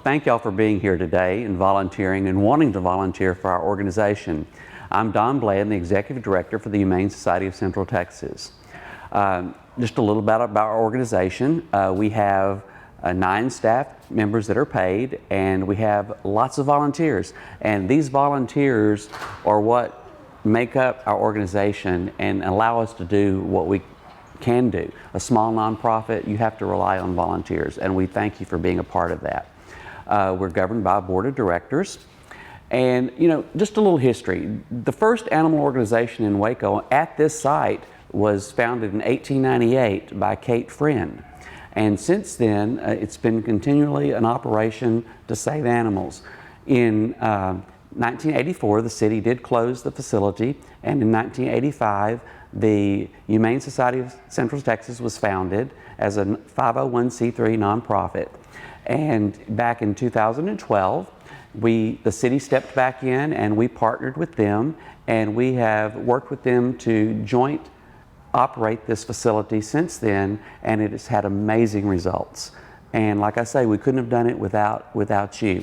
Thank y'all for being here today and volunteering and wanting to volunteer for our organization. I'm Don Bland, the Executive Director for the Humane Society of Central Texas. Just a little bit about our organization. We have 9 staff members that are paid, and we have lots of volunteers. And these volunteers are what make up our organization and allow us to do what we can do. A small nonprofit, you have to rely on volunteers, and we thank you for being a part of that. We're governed by a board of directors. And, just a little history. The first animal organization in Waco at this site was founded in 1898 by Kate Friend. And since then, it's been continually an operation to save animals. In 1984, the city did close the facility, and in 1985, the Humane Society of Central Texas was founded as a 501c3 nonprofit. And back in 2012, the city stepped back in and we partnered with them, and we have worked with them to joint operate this facility since then, and it has had amazing results. And like I say, we couldn't have done it without you.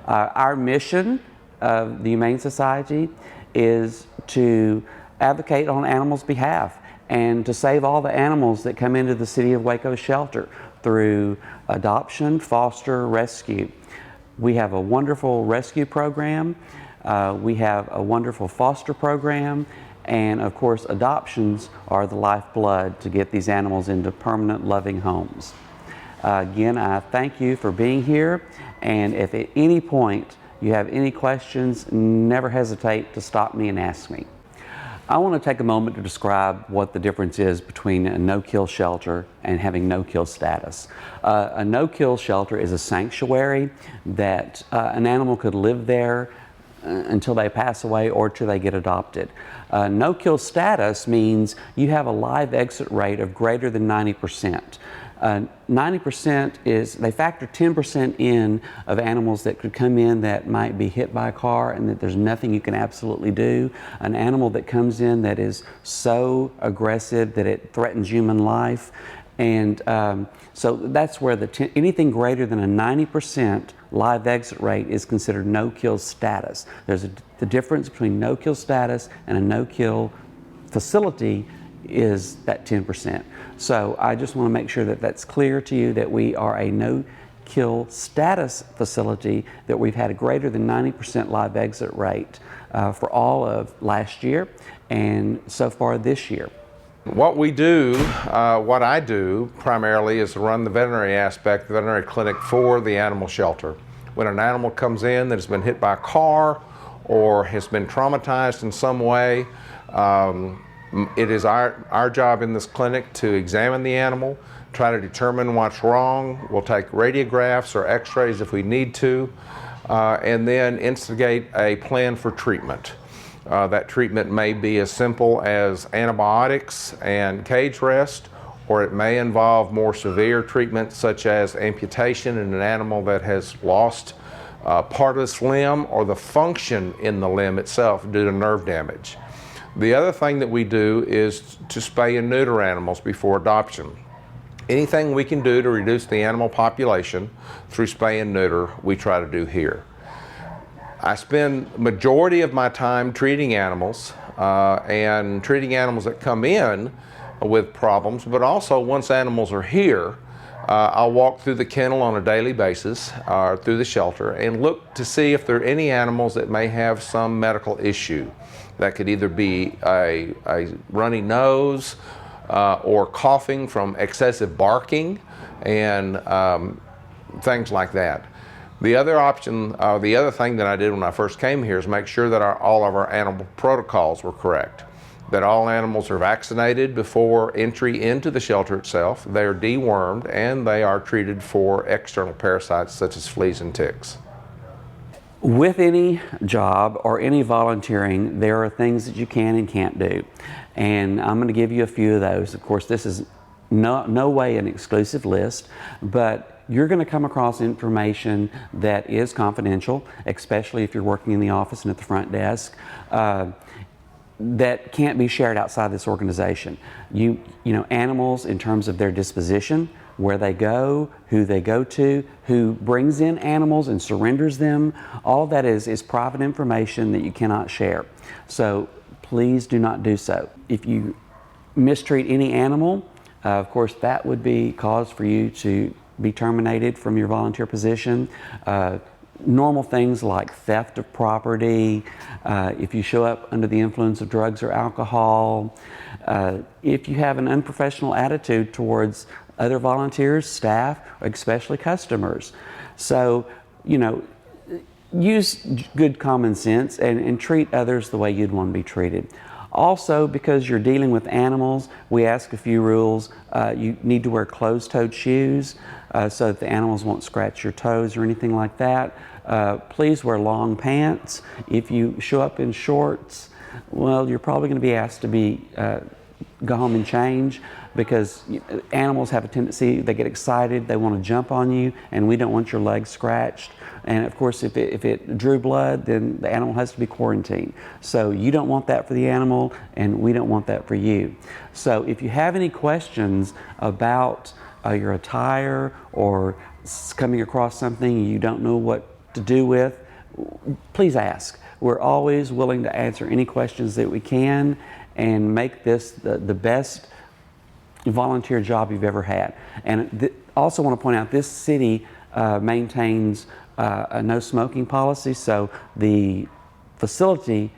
Our mission of the Humane Society is to advocate on animals' behalf and to save all the animals that come into the City of Waco shelter through adoption, foster, rescue. We have a wonderful rescue program. We have a wonderful foster program. And of course, adoptions are the lifeblood to get these animals into permanent, loving homes. Again, I thank you for being here. And if at any point you have any questions, never hesitate to stop me and ask me. I want to take a moment to describe what the difference is between a no-kill shelter and having no-kill status. A no-kill shelter is a sanctuary that an animal could live there until they pass away or till they get adopted. No-kill status means you have a live exit rate of greater than 90%. 90% is, they factor 10% in of animals that could come in that might be hit by a car and that there's nothing you can absolutely do. An animal that comes in that is so aggressive that it threatens human life. And so that's where anything greater than a 90% live exit rate is considered no-kill status. There's the difference between no-kill status and a no-kill facility is that 10%. So I just want to make sure that that's clear to you, that we are a no-kill status facility, that we've had a greater than 90% live exit rate for all of last year and so far this year. What we do, what I do primarily is run the veterinary aspect, the veterinary clinic for the animal shelter. When an animal comes in that has been hit by a car or has been traumatized in some way, it is our job in this clinic to examine the animal, try to determine what's wrong. We'll take radiographs or x-rays if we need to, and then instigate a plan for treatment. That treatment may be as simple as antibiotics and cage rest, or it may involve more severe treatment such as amputation in an animal that has lost part of its limb or the function in the limb itself due to nerve damage. The other thing that we do is to spay and neuter animals before adoption. Anything we can do to reduce the animal population through spay and neuter, we try to do here. I spend majority of my time treating animals and treating animals that come in with problems, but also once animals are here, I'll walk through the kennel on a daily basis or through the shelter and look to see if there are any animals that may have some medical issue. That could either be a runny nose or coughing from excessive barking and things like that. The other option, the other thing that I did when I first came here is make sure that all of our animal protocols were correct. That all animals are vaccinated before entry into the shelter itself, they are dewormed, and they are treated for external parasites such as fleas and ticks. With any job or any volunteering, there are things that you can and can't do. And I'm going to give you a few of those. Of course, this is no way an exclusive list, but you're going to come across information that is confidential, especially if you're working in the office and at the front desk, that can't be shared outside this organization. Animals in terms of their disposition, where they go, who they go to, who brings in animals and surrenders them. All that is private information that you cannot share. So please do not do so. If you mistreat any animal, of course, that would be cause for you to be terminated from your volunteer position. Normal things like theft of property, if you show up under the influence of drugs or alcohol, if you have an unprofessional attitude towards other volunteers, staff, especially customers. So, you know, use good common sense and treat others the way you'd want to be treated. Also, because you're dealing with animals, we ask a few rules. You need to wear closed-toed shoes so that the animals won't scratch your toes or anything like that. Please wear long pants. If you show up in shorts, well, you're probably going to be asked to go home and change, because animals have a tendency, they get excited, they want to jump on you, and we don't want your legs scratched. And of course, if it drew blood, then the animal has to be quarantined. So you don't want that for the animal, and we don't want that for you. So if you have any questions about your attire or coming across something you don't know what to do with, please ask. We're always willing to answer any questions that we can and make this the best volunteer job you've ever had. And also want to point out, this city maintains a no smoking policy, so the facility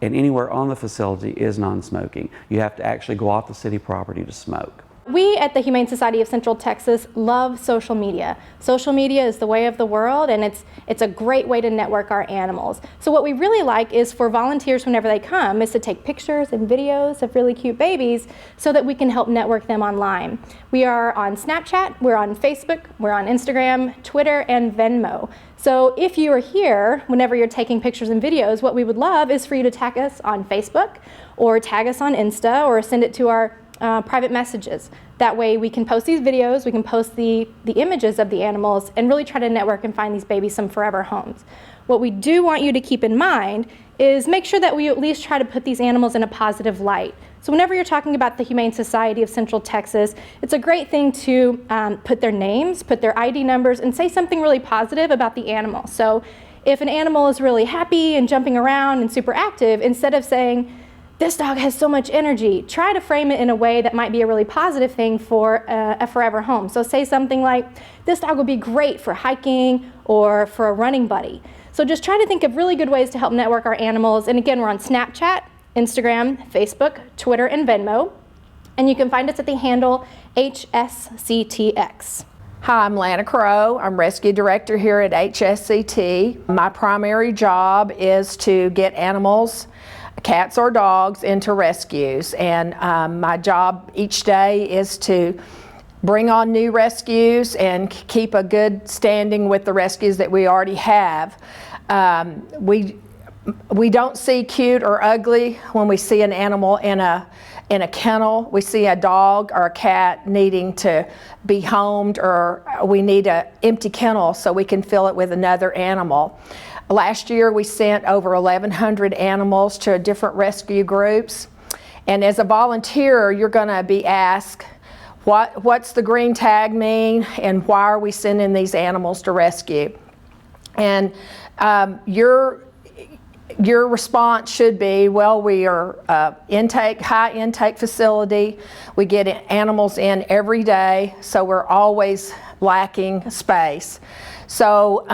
and anywhere on the facility is non-smoking. You have to actually go off the city property to smoke. We at the Humane Society of Central Texas love social media. Social media is the way of the world, and it's a great way to network our animals. So what we really like is for volunteers, whenever they come, is to take pictures and videos of really cute babies so that we can help network them online. We are on Snapchat, we're on Facebook, we're on Instagram, Twitter, and Venmo. So if you are here, whenever you're taking pictures and videos, what we would love is for you to tag us on Facebook or tag us on Insta or send it to our private messages. That way we can post these videos, we can post the images of the animals, and really try to network and find these babies some forever homes. What we do want you to keep in mind is make sure that we at least try to put these animals in a positive light. So whenever you're talking about the Humane Society of Central Texas, it's a great thing to put their names, put their ID numbers, and say something really positive about the animal. So if an animal is really happy and jumping around and super active, instead of saying, "This dog has so much energy," try to frame it in a way that might be a really positive thing for a forever home. So say something like, "This dog would be great for hiking or for a running buddy." So just try to think of really good ways to help network our animals. And again, we're on Snapchat, Instagram, Facebook, Twitter, and Venmo. And you can find us at the handle HSCTX. Hi, I'm Lana Crow. I'm Rescue Director here at HSCT. My primary job is to get animals, cats or dogs, into rescues, and my job each day is to bring on new rescues and keep a good standing with the rescues that we already have. We don't see cute or ugly when we see an animal in a kennel. We see a dog or a cat needing to be homed, or we need an empty kennel so we can fill it with another animal. Last year we sent over 1,100 animals to different rescue groups, and as a volunteer you're going to be asked, what's the green tag mean and why are we sending these animals to rescue? And your response should be, well, we are high intake facility. We get animals in every day, so we're always lacking space. So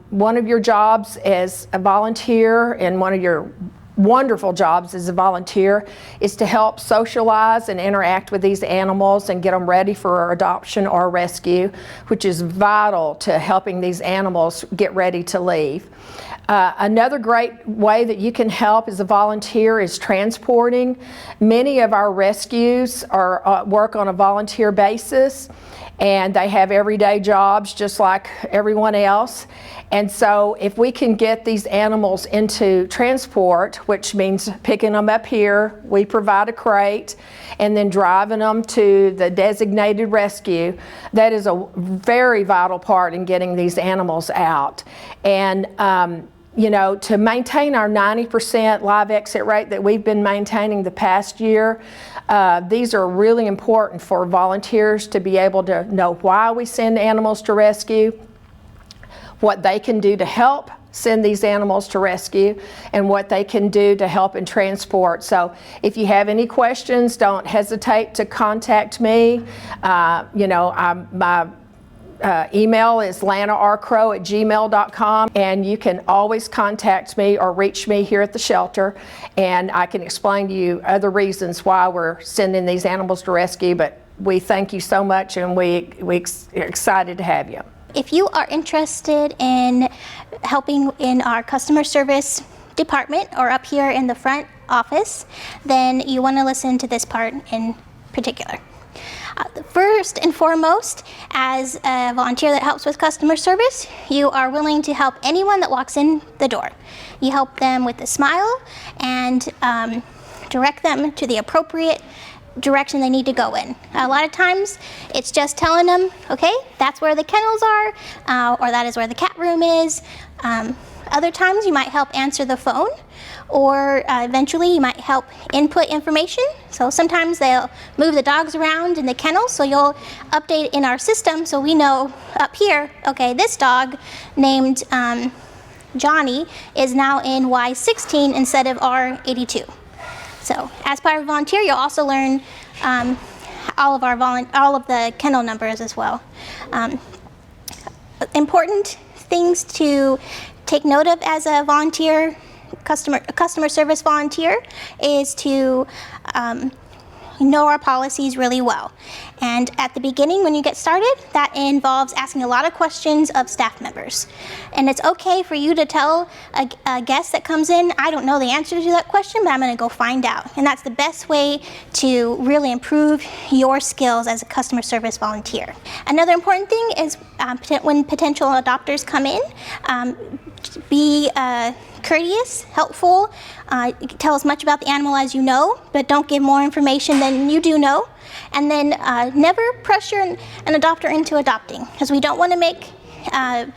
one of your jobs as a volunteer, and one of your wonderful jobs as a volunteer, is to help socialize and interact with these animals and get them ready for adoption or rescue, which is vital to helping these animals get ready to leave. Another great way that you can help as a volunteer is transporting. Many of our rescues work on a volunteer basis, and they have everyday jobs just like everyone else. And so if we can get these animals into transport, which means picking them up here, we provide a crate, and then driving them to the designated rescue, that is a very vital part in getting these animals out. And to maintain our 90% live exit rate that we've been maintaining the past year, these are really important for volunteers to be able to know why we send animals to rescue, what they can do to help send these animals to rescue, and what they can do to help in transport. So if you have any questions, don't hesitate to contact me. My email is lanarcrow@gmail.com, and you can always contact me or reach me here at the shelter, and I can explain to you other reasons why we're sending these animals to rescue. But we thank you so much, and we're excited to have you. If you are interested in helping in our customer service department or up here in the front office, then you want to listen to this part in particular. First and foremost, as a volunteer that helps with customer service, you are willing to help anyone that walks in the door. You help them with a smile and direct them to the appropriate direction they need to go in. A lot of times it's just telling them, okay, that's where the kennels are, or that is where the cat room is. Other times you might help answer the phone, or eventually you might help input information. So sometimes they'll move the dogs around in the kennel, so you'll update it in our system so we know up here, okay, this dog named Johnny is now in Y16 instead of R82. So as part of volunteer, you'll also learn all of the kennel numbers as well. Important things to take note of as a volunteer, customer service volunteer, is to know our policies really well. And at the beginning, when you get started, that involves asking a lot of questions of staff members. And it's okay for you to tell a guest that comes in, I don't know the answer to that question, but I'm going to go find out. And that's the best way to really improve your skills as a customer service volunteer. Another important thing is when potential adopters come in, be courteous, helpful, tell as much about the animal as you know, but don't give more information than you do know. And then never pressure an adopter into adopting, because we don't want to make a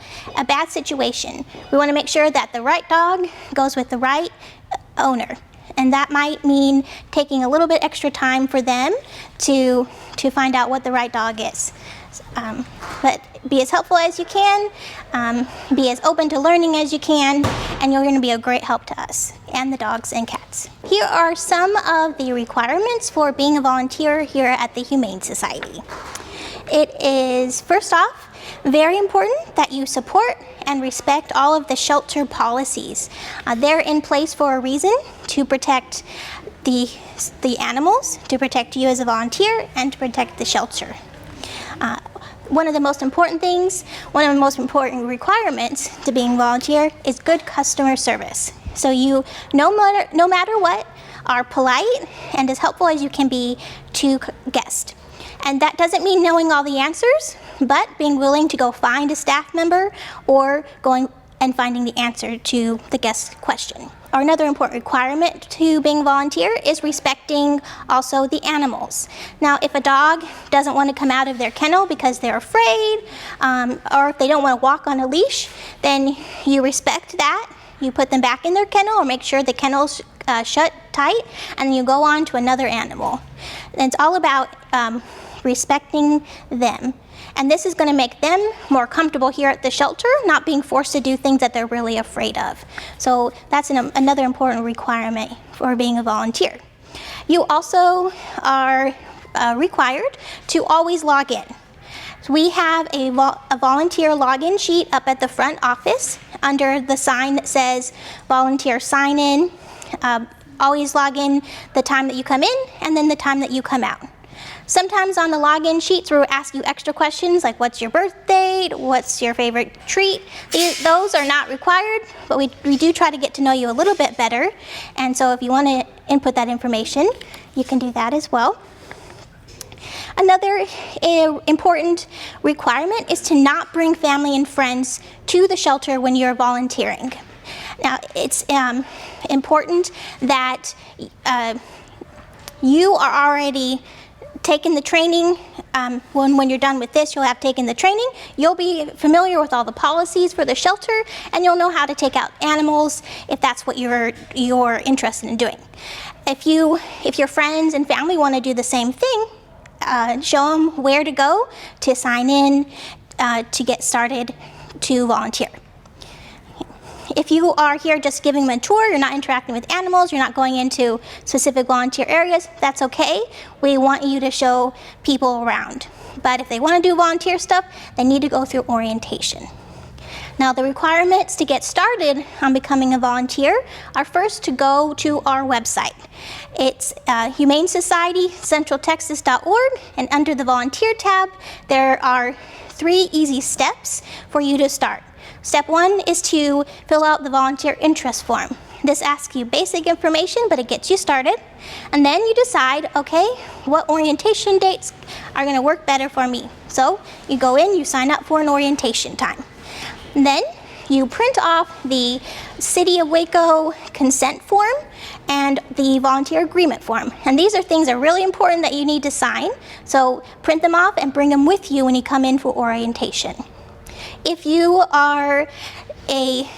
bad situation. We want to make sure that the right dog goes with the right owner. And that might mean taking a little bit extra time for them to find out what the right dog is. But be as helpful as you can, be as open to learning as you can, and you're going to be a great help to us and the dogs and cats. Here are some of the requirements for being a volunteer here at the Humane Society. It is, first off, very important that you support and respect all of the shelter policies. They're in place for a reason, to protect the animals, to protect you as a volunteer, and to protect the shelter. One of the most important things, one of the most important requirements to being a volunteer is good customer service. So you, no matter what, are polite and as helpful as you can be to guests. And that doesn't mean knowing all the answers, but being willing to go find a staff member or going and finding the answer to the guest's question. Or another important requirement to being a volunteer is respecting also the animals. Now, if a dog doesn't want to come out of their kennel because they're afraid, or if they don't want to walk on a leash, then you respect that. You put them back in their kennel or make sure the kennel's shut tight, and then you go on to another animal. And it's all about respecting them. And this is going to make them more comfortable here at the shelter, not being forced to do things that they're really afraid of. So that's another important requirement for being a volunteer. You also are required to always log in. So we have a volunteer login sheet up at the front office under the sign that says volunteer sign in. Always log in the time that you come in and then the time that you come out. Sometimes on the login sheets we'll ask you extra questions like what's your birth date, what's your favorite treat. Those are not required, but we do try to get to know you a little bit better. And so if you want to input that information, you can do that as well. Another important requirement is to not bring family and friends to the shelter when you're volunteering. Now, it's important that you are already taken the training when you're done with this, you'll have taken the training. You'll be familiar with all the policies for the shelter, and you'll know how to take out animals if that's what you're interested in doing. If your friends and family want to do the same thing, show them where to go to sign in, to get started, to volunteer. If you are here just giving them a tour, you're not interacting with animals, you're not going into specific volunteer areas, that's okay. We want you to show people around. But if they want to do volunteer stuff, they need to go through orientation. Now, the requirements to get started on becoming a volunteer are first to go to our website. It's humanesocietycentraltexas.org, and under the volunteer tab, there are 3 easy steps for you to start. Step 1 is to fill out the volunteer interest form. This asks you basic information, but it gets you started. And then you decide, okay, what orientation dates are going to work better for me. So you go in, you sign up for an orientation time. And then you print off the City of Waco consent form and the volunteer agreement form. And these are things that are really important that you need to sign. So print them off and bring them with you when you come in for orientation. If you are age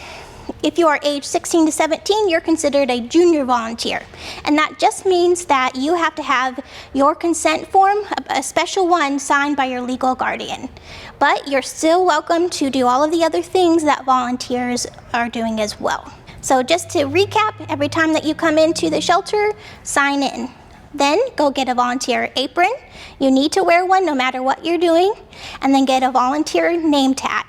16 to 17, you're considered a junior volunteer. And that just means that you have to have your consent form, a special one, signed by your legal guardian. But you're still welcome to do all of the other things that volunteers are doing as well. So just to recap, every time that you come into the shelter, sign in. Then go get a volunteer apron. You need to wear one no matter what you're doing. And then get a volunteer name tag.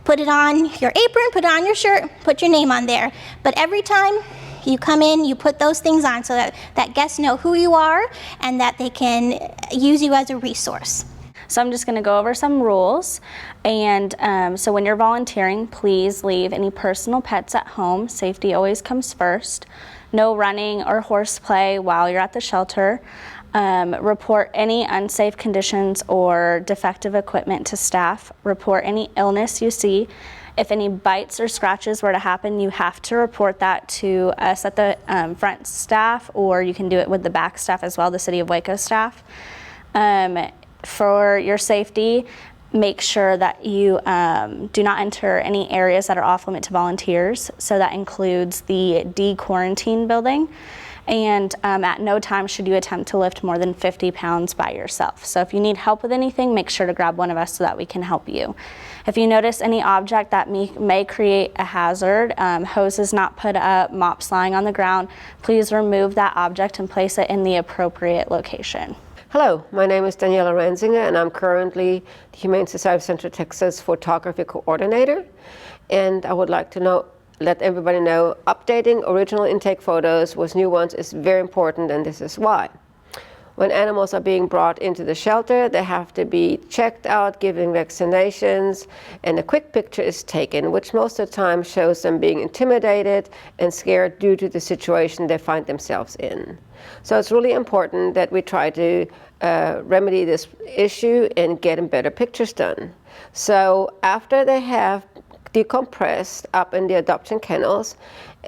Put it on your apron, put it on your shirt, put your name on there. But every time you come in, you put those things on so that guests know who you are and that they can use you as a resource. So I'm just going to go over some rules. And so when you're volunteering, please leave any personal pets at home. Safety always comes first. No running or horseplay while you're at the shelter. Report any unsafe conditions or defective equipment to staff. Report any illness you see. If any bites or scratches were to happen, you have to report that to us at the front staff, or you can do it with the back staff as well, the City of Waco staff. For your safety, make sure that you do not enter any areas that are off limit to volunteers. So that includes the de-quarantine building. And at no time should you attempt to lift more than 50 pounds by yourself. So if you need help with anything, make sure to grab one of us so that we can help you. If you notice any object that may create a hazard, hoses not put up, mops lying on the ground, please remove that object and place it in the appropriate location. Hello, my name is Daniela Ranzinger, and I'm currently the Humane Society of Central Texas Photography Coordinator. And I would like to let everybody know, updating original intake photos with new ones is very important, and this is why. When animals are being brought into the shelter, they have to be checked out, given vaccinations, and a quick picture is taken, which most of the time shows them being intimidated and scared due to the situation they find themselves in. So it's really important that we try to remedy this issue and get them better pictures done. So after they have decompressed up in the adoption kennels,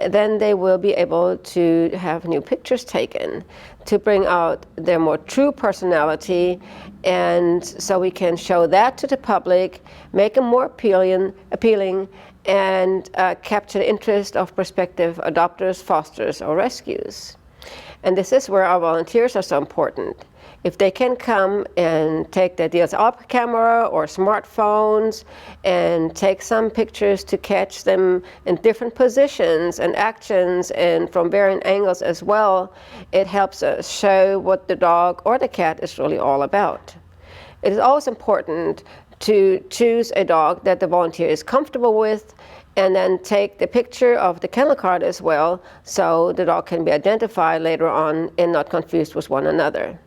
then they will be able to have new pictures taken to bring out their more true personality, and so we can show that to the public, make them more appealing, and capture the interest of prospective adopters, fosters, or rescues. And this is where our volunteers are so important. If they can come and take their DSLR camera or smartphones and take some pictures to catch them in different positions and actions and from varying angles as well, it helps us show what the dog or the cat is really all about. It is always important to choose a dog that the volunteer is comfortable with, and then take the picture of the kennel card as well, so the dog can be identified later on and not confused with one another.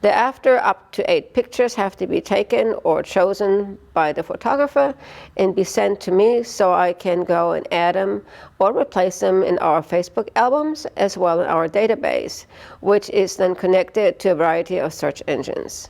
Thereafter, up to 8 pictures have to be taken or chosen by the photographer and be sent to me so I can go and add them or replace them in our Facebook albums as well in our database, which is then connected to a variety of search engines.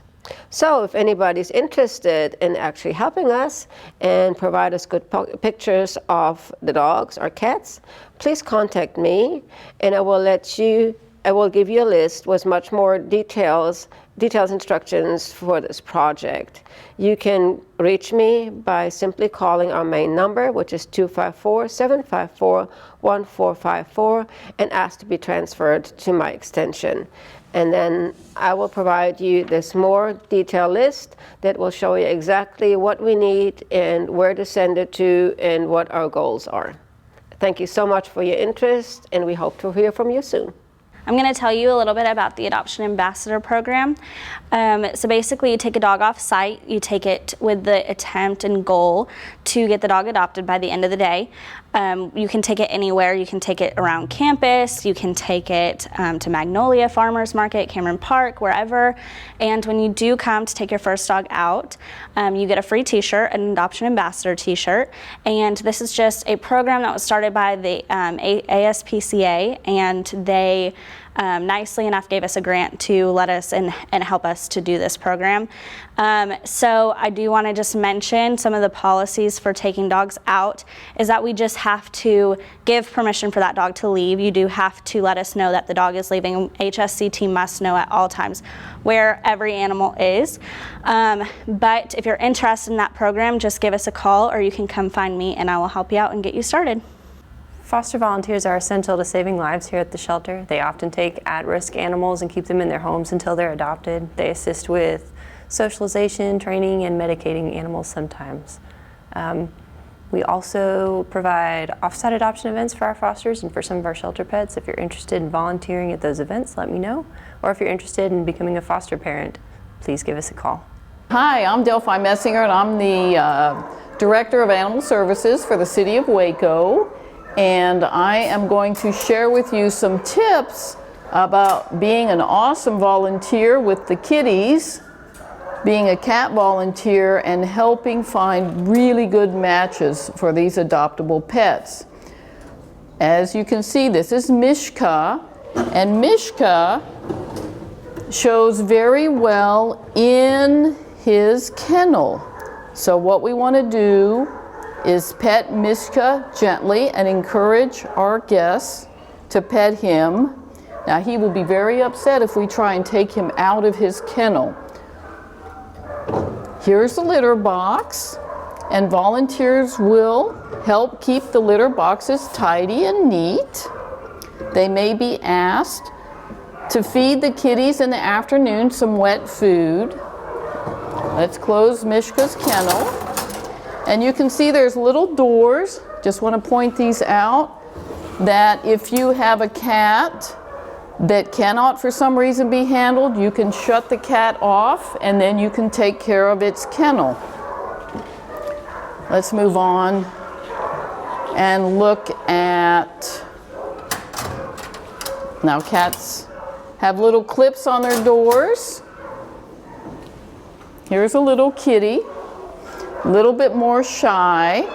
So if anybody's interested in actually helping us and provide us good pictures of the dogs or cats, please contact me and I will let you I will give you a list with much more detailed instructions for this project. You can reach me by simply calling our main number, which is 254-754-1454, and ask to be transferred to my extension. And then I will provide you this more detailed list that will show you exactly what we need and where to send it to and what our goals are. Thank you so much for your interest, and we hope to hear from you soon. I'm going to tell you a little bit about the Adoption Ambassador Program. So basically, you take a dog off site, you take it with the attempt and goal to get the dog adopted by the end of the day. You can take it anywhere. You can take it around campus, you can take it to Magnolia Farmers Market, Cameron Park, wherever. And when you do come to take your first dog out, you get a free t-shirt, an Adoption Ambassador t-shirt. And this is just a program that was started by the ASPCA, and they nicely enough gave us a grant to let us and help us to do this program. So I do want to just mention some of the policies for taking dogs out is that we just have to give permission for that dog to leave. You do have to let us know that the dog is leaving. HSCT must know at all times where every animal is. But if you're interested in that program, just give us a call, or you can come find me and I will help you out and get you started. Foster volunteers are essential to saving lives here at the shelter. They often take at-risk animals and keep them in their homes until they're adopted. They assist with socialization, training, and medicating animals sometimes. We also provide off-site adoption events for our fosters and for some of our shelter pets. If you're interested in volunteering at those events, let me know. Or if you're interested in becoming a foster parent, please give us a call. Hi, I'm Delphi Messinger, and I'm the Director of Animal Services for the City of Waco. And I am going to share with you some tips about being an awesome volunteer with the kitties, being a cat volunteer, and helping find really good matches for these adoptable pets. As you can see, this is Mishka, and Mishka shows very well in his kennel. So what we want to do is pet Mishka gently and encourage our guests to pet him. Now, he will be very upset if we try and take him out of his kennel. Here's the litter box, and volunteers will help keep the litter boxes tidy and neat. They may be asked to feed the kitties in the afternoon some wet food. Let's close Mishka's kennel. And you can see there's little doors, just want to point these out, that if you have a cat that cannot for some reason be handled, you can shut the cat off and then you can take care of its kennel. Let's move on and look at, now cats have little clips on their doors. Here's a little kitty. A little bit more shy.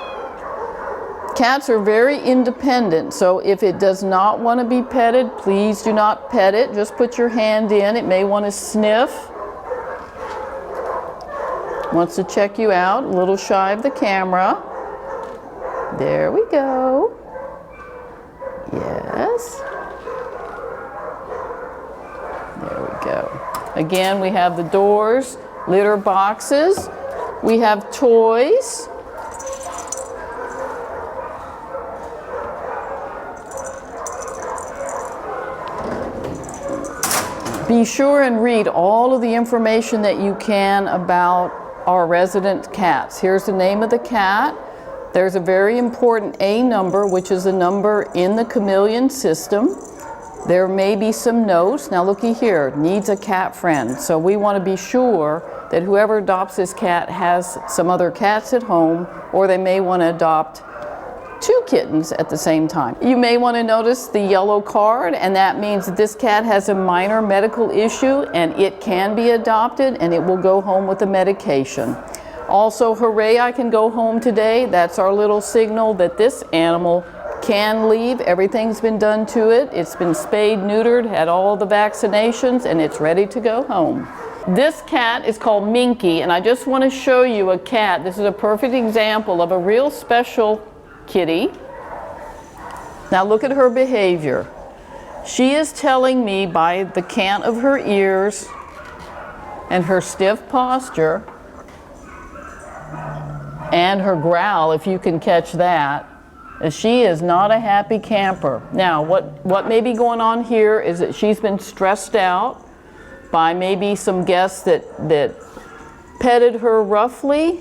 Cats are very independent, so if it does not want to be petted, please do not pet it. Just put your hand in. It may want to sniff. Wants to check you out, a little shy of the camera. There we go. Yes. There we go. Again, we have the doors, litter boxes. We have toys. Be sure and read all of the information that you can about our resident cats. Here's the name of the cat. There's a very important A number, which is a number in the chameleon system. There may be some notes. Now looky here, needs a cat friend. So we want to be sure that whoever adopts this cat has some other cats at home, or they may want to adopt 2 kittens at the same time. You may want to notice the yellow card, and that means that this cat has a minor medical issue and it can be adopted and it will go home with the medication. Also, hooray, I can go home today. That's our little signal that this animal can leave. Everything's been done to it. It's been spayed, neutered, had all the vaccinations, and it's ready to go home. This cat is called Minky, and I just want to show you a cat. This is a perfect example of a real special kitty. Now look at her behavior. She is telling me by the cant of her ears and her stiff posture and her growl, if you can catch that she is not a happy camper. Now, what may be going on here is that she's been stressed out by maybe some guests that petted her roughly,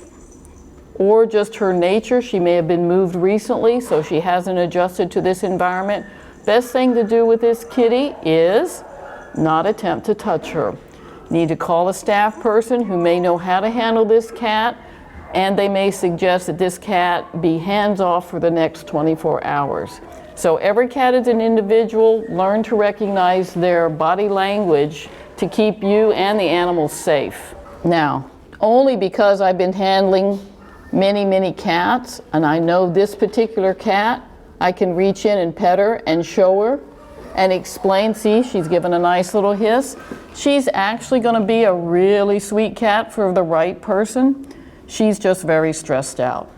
or just her nature. She may have been moved recently, so she hasn't adjusted to this environment. Best thing to do with this kitty is not attempt to touch her. You need to call a staff person who may know how to handle this cat, and they may suggest that this cat be hands-off for the next 24 hours. So every cat is an individual. Learn to recognize their body language to keep you and the animals safe. Now, only because I've been handling many cats, and I know this particular cat, I can reach in and pet her and show her and explain. See, she's given a nice little hiss. She's actually going to be a really sweet cat for the right person. She's just very stressed out.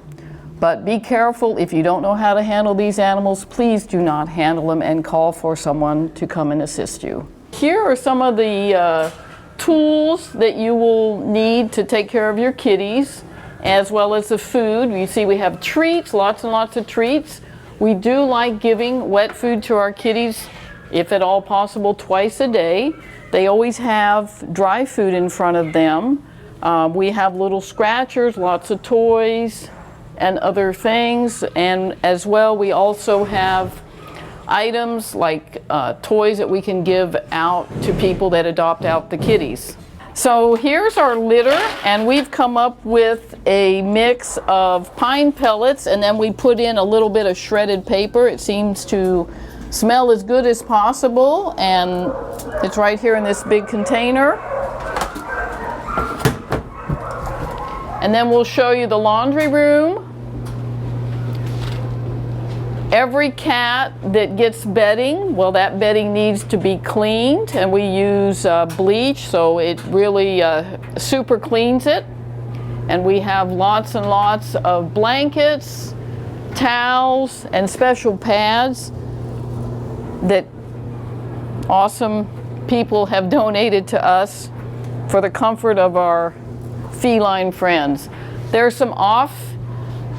But be careful, if you don't know how to handle these animals, please do not handle them and call for someone to come and assist you. Here are some of the tools that you will need to take care of your kitties, as well as the food. You see we have treats, lots and lots of treats. We do like giving wet food to our kitties, if at all possible, twice a day. They always have dry food in front of them. We have little scratchers, lots of toys and other things, and as well we also have items like toys that we can give out to people that adopt out the kitties. So here's our litter, and we've come up with a mix of pine pellets, and then we put in a little bit of shredded paper. It seems to smell as good as possible, and it's right here in this big container. And then we'll show you the laundry room. Every cat that gets bedding, well, that bedding needs to be cleaned, and we use bleach, so it really super cleans it. And we have lots and lots of blankets, towels, and special pads that awesome people have donated to us for the comfort of our feline friends. There's some off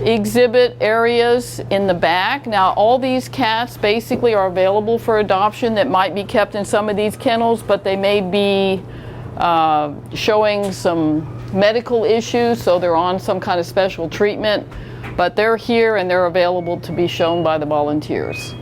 exhibit areas in the back. Now, all these cats basically are available for adoption that might be kept in some of these kennels, but they may be showing some medical issues, so they're on some kind of special treatment. But they're here and they're available to be shown by the volunteers.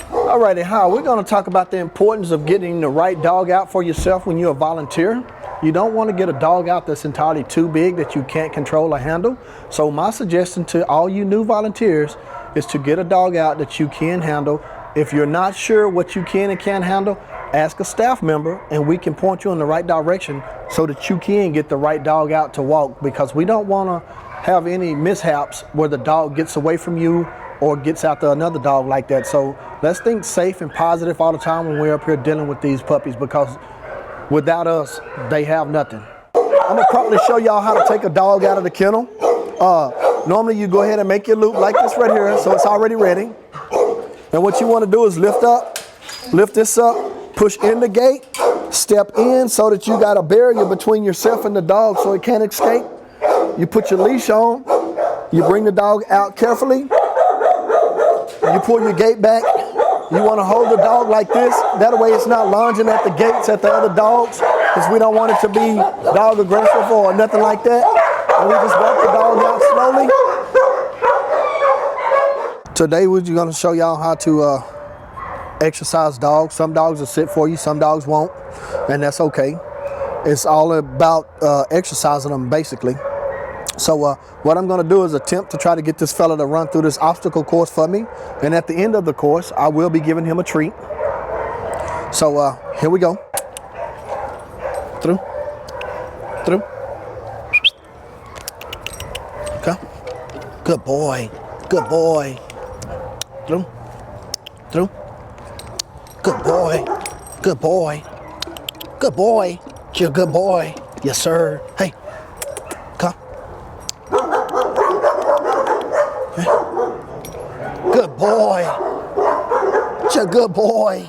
Alrighty, hi. We're going to talk about the importance of getting the right dog out for yourself when you're a volunteer. You don't want to get a dog out that's entirely too big that you can't control or handle. So my suggestion to all you new volunteers is to get a dog out that you can handle. If you're not sure what you can and can't handle, ask a staff member and we can point you in the right direction so that you can get the right dog out to walk, because we don't want to have any mishaps where the dog gets away from you or gets after another dog like that. So let's think safe and positive all the time when we're up here dealing with these puppies, because without us, they have nothing. I'm gonna probably show y'all how to take a dog out of the kennel. Normally you go ahead and make your loop like this right here, so it's already ready. And what you wanna do is lift this up, push in the gate, step in so that you got a barrier between yourself and the dog so it can't escape. You put your leash on, you bring the dog out carefully, you pull your gate back. You want to hold the dog like this. That way it's not lunging at the gates at the other dogs, because we don't want it to be dog aggressive or nothing like that. And we just walk the dog out slowly. Today we're going to show y'all how to exercise dogs. Some dogs will sit for you, some dogs won't, and that's okay. It's all about exercising them basically. So what I'm going to do is attempt to try to get this fella to run through this obstacle course for me. And at the end of the course, I will be giving him a treat. So here we go. Through. Okay. Good boy. Good boy. Through. Good boy. Good boy. Good boy. You're a good boy. Yes, sir. Hey. Come. Good boy. Such a good boy.